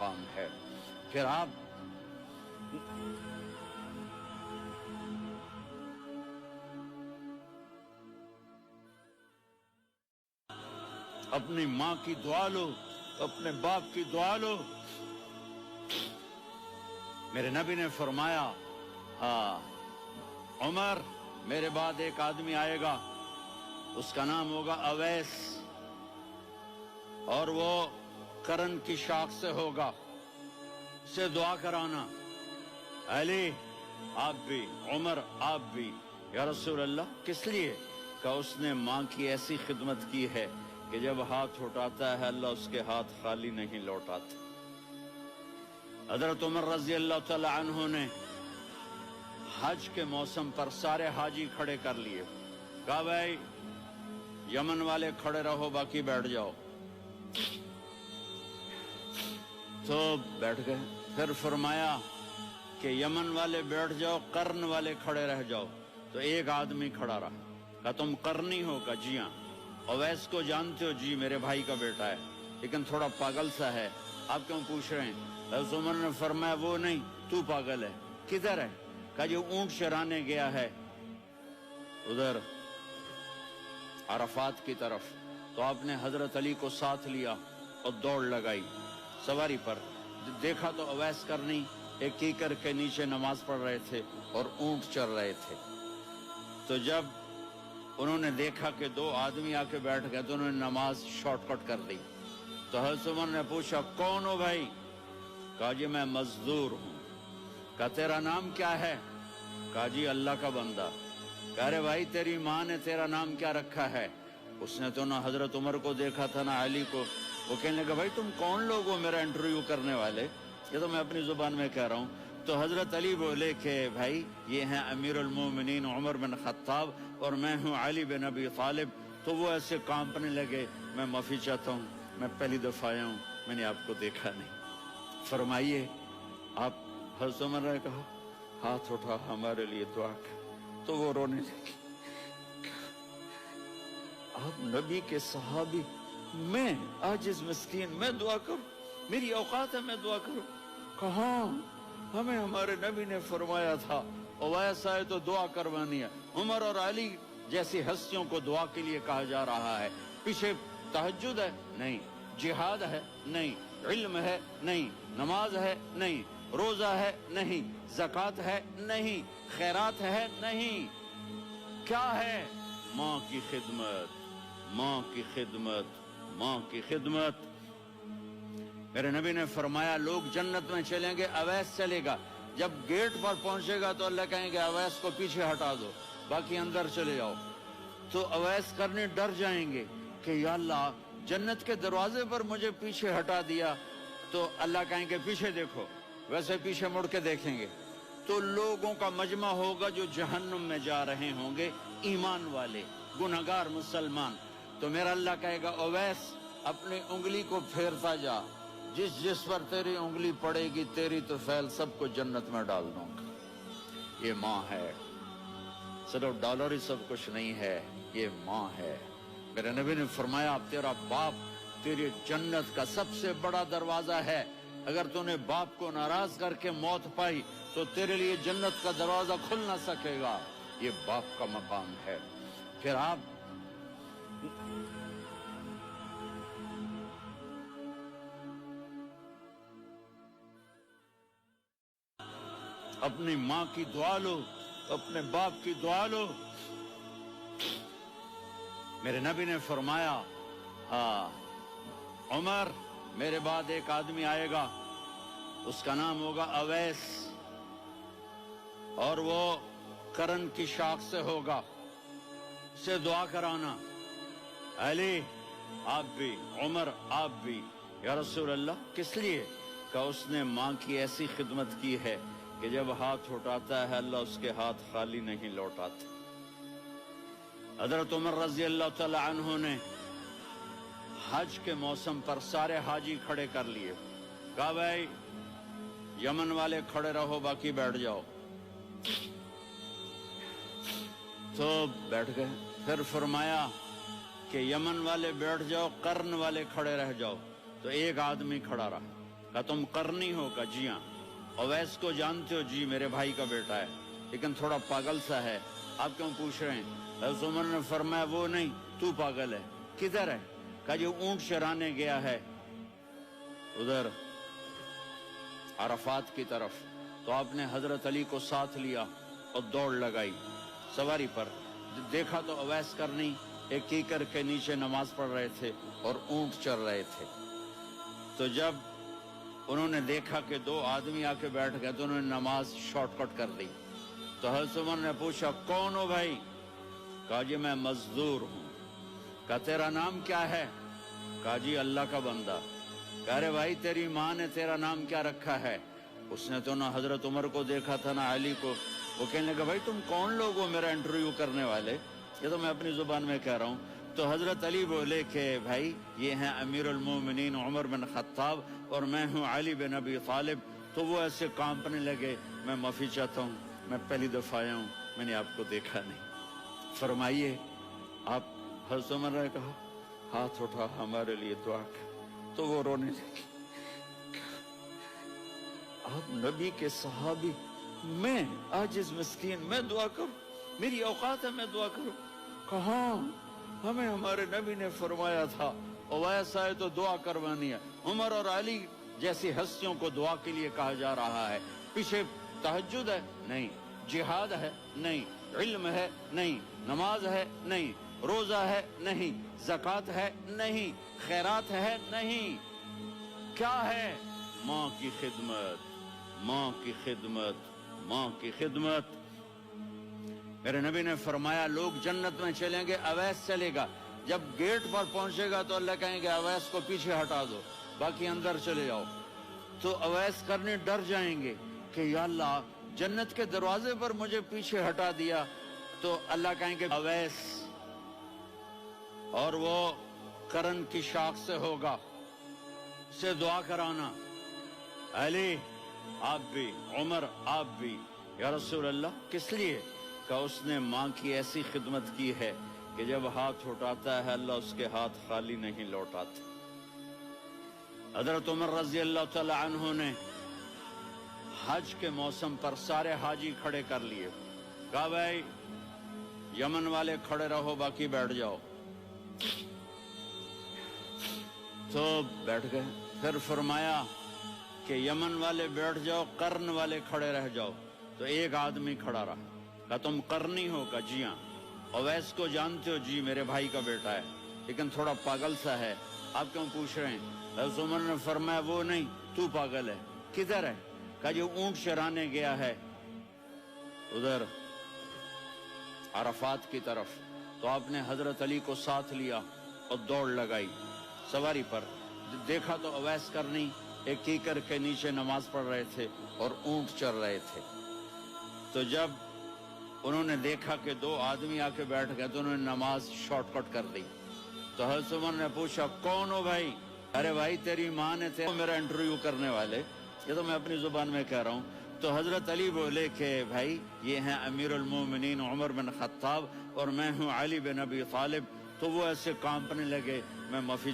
مقام ہے۔ پھر آپ اپنی ماں کی دعا لو، اپنے باپ کی دعا لو۔ میرے نبی نے فرمایا عمر میرے بعد ایک آدمی آئے گا، اس کا نام ہوگا اویس، اور وہ قرن کی شاخ سے ہوگا، اسے دعا کرانا۔ علی آپ بھی، عمر آپ بھی۔ یا رسول اللہ کس لیے؟ کہ اس نے ماں کی ایسی خدمت کی ہے کہ جب ہاتھ اٹھاتا ہے اللہ اس کے ہاتھ خالی نہیں لوٹاتا۔ حضرت عمر رضی اللہ تعالی عنہ نے حج کے موسم پر سارے حاجی کھڑے کر لیے، کہا بھائی یمن والے کھڑے رہو، باقی بیٹھ جاؤ۔ تو بیٹھ گئے۔ پھر فرمایا کہ یمن والے بیٹھ جاؤ، قرن والے کھڑے رہ جاؤ۔ تو ایک آدمی کھڑا رہا، کہا تم قرنی ہو؟ کہا جی ہاں۔ اویس کو جانتے ہو؟ جی میرے بھائی کا بیٹا ہے، لیکن تھوڑا پاگل سا ہے، آپ کیوں پوچھ رہے ہیں؟ حضرت عمر نے فرمایا وہ نہیں، تو پاگل ہے۔ کدھر ہے؟ کہا جو اونٹ چرانے گیا ہے ادھر عرفات کی طرف۔ تو آپ نے حضرت علی کو ساتھ لیا اور دوڑ لگائی سواری پر۔ دیکھا تو اویس کرنی ایک کیکر کے نیچے نماز پڑھ رہے تھے اور اونٹ چر رہے تھے۔ تو جب انہوں نے دیکھا کہ دو آدمی آ کے بیٹھ گئے تو انہوں نے نماز شارٹ کٹ کر دی۔ تو حضرت عمر نے پوچھا کون ہو بھائی؟ کہا جی میں مزدور ہوں۔ کہا تیرا نام کیا ہے؟ کہا جی اللہ کا بندہ۔ کہا رے بھائی تیری ماں نے تیرا نام کیا رکھا ہے؟ اس نے تو نہ حضرت عمر کو دیکھا تھا نہ علی کو۔ وہ کہنے لگا بھائی تم کون لوگ ہو میرا انٹرویو کرنے والے؟ یہ تو میں اپنی زبان میں کہہ رہا ہوں۔ تو حضرت علی بولے کہ بھائی یہ ہیں امیر المومنین عمر بن خطاب اور میں ہوں علی بن ابی طالب۔ تو وہ ایسے کانپنے لگے، میں معافی چاہتا ہوں، میں پہلی دفعہ آیا ہوں، میں نے آپ کو دیکھا نہیں، فرمائیے آپ۔ حضرت عمر نے کہا ہاتھ اٹھا ہمارے لیے دعا کر۔ تو وہ رونے لگی، آپ نبی کے صحابی، میں عاجز مسکین میں دعا کروں؟ میری اوقات ہے میں دعا کروں؟ کہاں، ہمیں ہمارے نبی نے فرمایا تھا اویس آئے تو دعا کروانی ہے۔ عمر اور علی جیسی ہستیوں کو دعا کے لیے کہا جا رہا ہے۔ پیچھے تہجد ہے؟ نہیں۔ جہاد ہے؟ نہیں۔ علم ہے؟ نہیں۔ نماز ہے؟ نہیں۔ روزہ ہے؟ نہیں۔ زکوٰۃ ہے؟ نہیں۔ خیرات ہے؟ نہیں۔ کیا ہے؟ ماں کی خدمت، ماں کی خدمت، ماں کی خدمت۔ میرے نبی نے فرمایا لوگ جنت میں چلیں گے، اویس چلے گا، جب گیٹ پر پہنچے گا تو اللہ کہیں گے اویس کو پیچھے ہٹا دو، باقی اندر چلے جاؤ۔ تو اویس کرنے ڈر جائیں گے کہ یا اللہ جنت کے دروازے پر مجھے پیچھے ہٹا دیا۔ تو اللہ کہیں گے پیچھے دیکھو، ویسے پیچھے مڑ کے دیکھیں گے تو لوگوں کا مجمع ہوگا جو جہنم میں جا رہے ہوں گے، ایمان والے، گنہگار مسلمان۔ تو میرا اللہ کہے گا اویس اپنی انگلی کو پھیرتا جا، جس جس پر تیری انگلی پڑے گی تیری تو فیل سب کو جنت میں ڈال دوں گا۔ یہ ماں ہے، صرف ڈالر ہی سب کچھ نہیں ہے، یہ ماں ہے۔ میرے نبی نے فرمایا تیرا باپ تیری جنت کا سب سے بڑا دروازہ ہے، اگر تو نے باپ کو ناراض کر کے موت پائی تو تیرے لیے جنت کا دروازہ کھل نہ سکے گا۔ یہ باپ کا مقام ہے۔ پھر آپ اپنی ماں کی دعا لو، اپنے باپ کی دعا لو۔ میرے نبی نے فرمایا عمر میرے بعد ایک آدمی آئے گا، اس کا نام ہوگا اویس، اور وہ قرن کی شاخ سے ہوگا، اسے دعا کرانا۔ علی آپ بھی، عمر آپ بھی۔ یا رسول اللہ کس لیے؟ کہ اس نے ماں کی ایسی خدمت کی ہے کہ جب ہاتھ اٹھاتا ہے اللہ اس کے ہاتھ خالی نہیں لوٹاتا۔ حضرت عمر رضی اللہ تعالی عنہ نے حج کے موسم پر سارے حاجی کھڑے کر لیے، کہا بھائی یمن والے کھڑے رہو، باقی بیٹھ جاؤ۔ تو بیٹھ گئے۔ پھر فرمایا کہ یمن والے بیٹھ جاؤ، قرن والے کھڑے رہ جاؤ۔ تو ایک آدمی کھڑا رہا، کہا تم قرنی ہو؟ کہا جی ہاں۔ اویس کو جانتے ہو؟ جی میرے بھائی کا بیٹا ہے، لیکن تھوڑا پاگل سا ہے، آپ کیوں پوچھ رہے ہیں؟ حضرت عمر نے فرمایا وہ نہیں، تو پاگل ہے۔ کدھر ہے؟ کہا جو اونٹ چرانے گیا ہے ادھر عرفات کی طرف۔ تو آپ نے حضرت علی کو ساتھ لیا اور دوڑ لگائی سواری پر۔ دیکھا تو اویس کرنی ایک کیکر کے نیچے نماز پڑھ رہے تھے اور اونٹ چر رہے تھے۔ تو جب انہوں نے دیکھا کہ دو آدمی آ کے بیٹھ گئے تو انہوں نے نماز شارٹ کٹ کر دی۔ تو حضرت عمر نے پوچھا کون ہو بھائی؟ کہا جی میں مزدور ہوں۔ کہا تیرا نام کیا ہے؟ کہا جی اللہ کا بندہ۔ کہا رے بھائی تیری ماں نے تیرا نام کیا رکھا ہے؟ اس نے تو نہ حضرت عمر کو دیکھا تھا نہ علی کو۔ وہ کہنے لگا بھائی تم کون لوگ ہو میرا انٹرویو کرنے والے؟ یہ تو میں اپنی زبان میں کہہ رہا ہوں۔ تو حضرت علی بولے کہ بھائی یہ ہیں امیر المومنین عمر بن خطاب اور میں ہوں علی بن ابی طالب۔ تو وہ ایسے کانپنے لگے، میں معافی چاہتا ہوں، میں پہلی دفعہ آیا ہوں، میں نے آپ کو دیکھا نہیں، فرمائیے آپ۔ حضرت عمر نے کہا ہاتھ اٹھا ہمارے لیے دعا کر۔ تو وہ رونے لگی۔ آپ نبی کے صحابی، میں عاجز مسکین، میں دعا کروں؟ میری اوقات ہے میں دعا کروں؟ کہاں؟ ہمیں ہمارے نبی نے فرمایا تھا اویس آئے تو دعا کروانی ہے۔ عمر اور علی جیسی ہستیوں کو دعا کے لیے کہا جا رہا ہے۔ پیچھے تہجد ہے؟ نہیں۔ جہاد ہے؟ نہیں۔ علم ہے؟ نہیں۔ نماز ہے؟ نہیں۔ روزہ ہے؟ نہیں۔ زکوٰۃ ہے؟ نہیں۔ خیرات ہے؟ نہیں۔ کیا ہے؟ ماں کی خدمت، ماں کی خدمت، ماں کی خدمت۔ میرے نبی نے فرمایا لوگ جنت میں چلیں گے، اویس چلے گا۔ جب گیٹ پر پہنچے گا تو اللہ کہیں گے اویس کو پیچھے ہٹا دو، باقی اندر چلے جاؤ۔ تو اویس کرنے ڈر جائیں گے کہ یا اللہ جنت کے دروازے پر مجھے پیچھے ہٹا دیا۔ تو اللہ کہیں گے اویس، اور وہ کرن کی شاخ سے ہوگا، اسے دعا کرانا۔ علی آپ بھی، عمر آپ بھی۔ یا رسول اللہ کس لیے؟ کہ اس نے ماں کی ایسی خدمت کی ہے کہ جب ہاتھ اٹھاتا ہے اللہ اس کے ہاتھ خالی نہیں لوٹاتے۔ حضرت عمر رضی اللہ تعالی عنہ نے حج کے موسم پر سارے حاجی کھڑے کر لیے، کہا بھائی یمن والے کھڑے رہو، باقی بیٹھ جاؤ۔ تو بیٹھ گئے۔ پھر فرمایا کہ یمن والے بیٹھ جاؤ، قرن والے کھڑے رہ جاؤ۔ تو ایک آدمی کھڑا رہا۔ کہا تم قرنی ہو؟ کہا جی ہاں۔ اویس کو جانتے ہو؟ جی میرے بھائی کا بیٹا ہے، لیکن تھوڑا پاگل سا ہے، آپ کیوں پوچھ رہے ہیں؟ حضرت عمر نے فرمایا وہ نہیں، تو پاگل ہے۔ کدھر ہے؟ کہا جو اونٹ چرانے گیا ہے ادھر عرفات کی طرف۔ تو آپ نے حضرت علی کو ساتھ لیا اور دوڑ لگائی سواری پر۔ دیکھا تو اویس کرنی ایک کیکر کے نیچے نماز پڑھ رہے تھے اور اونٹ چر رہے تھے۔ تو جب انہوں نے دیکھا کہ دو آدمی آ کے بیٹھ گئے تو انہوں نے نماز شارٹ کٹ کر دی۔ تو حضرت عمر نے پوچھا کون ہو بھائی؟ ارے بھائی تیری ماں نے میرا انٹرویو کرنے والے، یہ تو میں اپنی زبان میں کہہ رہا ہوں۔ تو حضرت علی بولے کہ بھائی یہ ہیں امیر المومنین عمر بن خطاب اور میں ہوں علی بن ابی طالب۔ تو وہ ایسے کانپنے لگے، میں معافی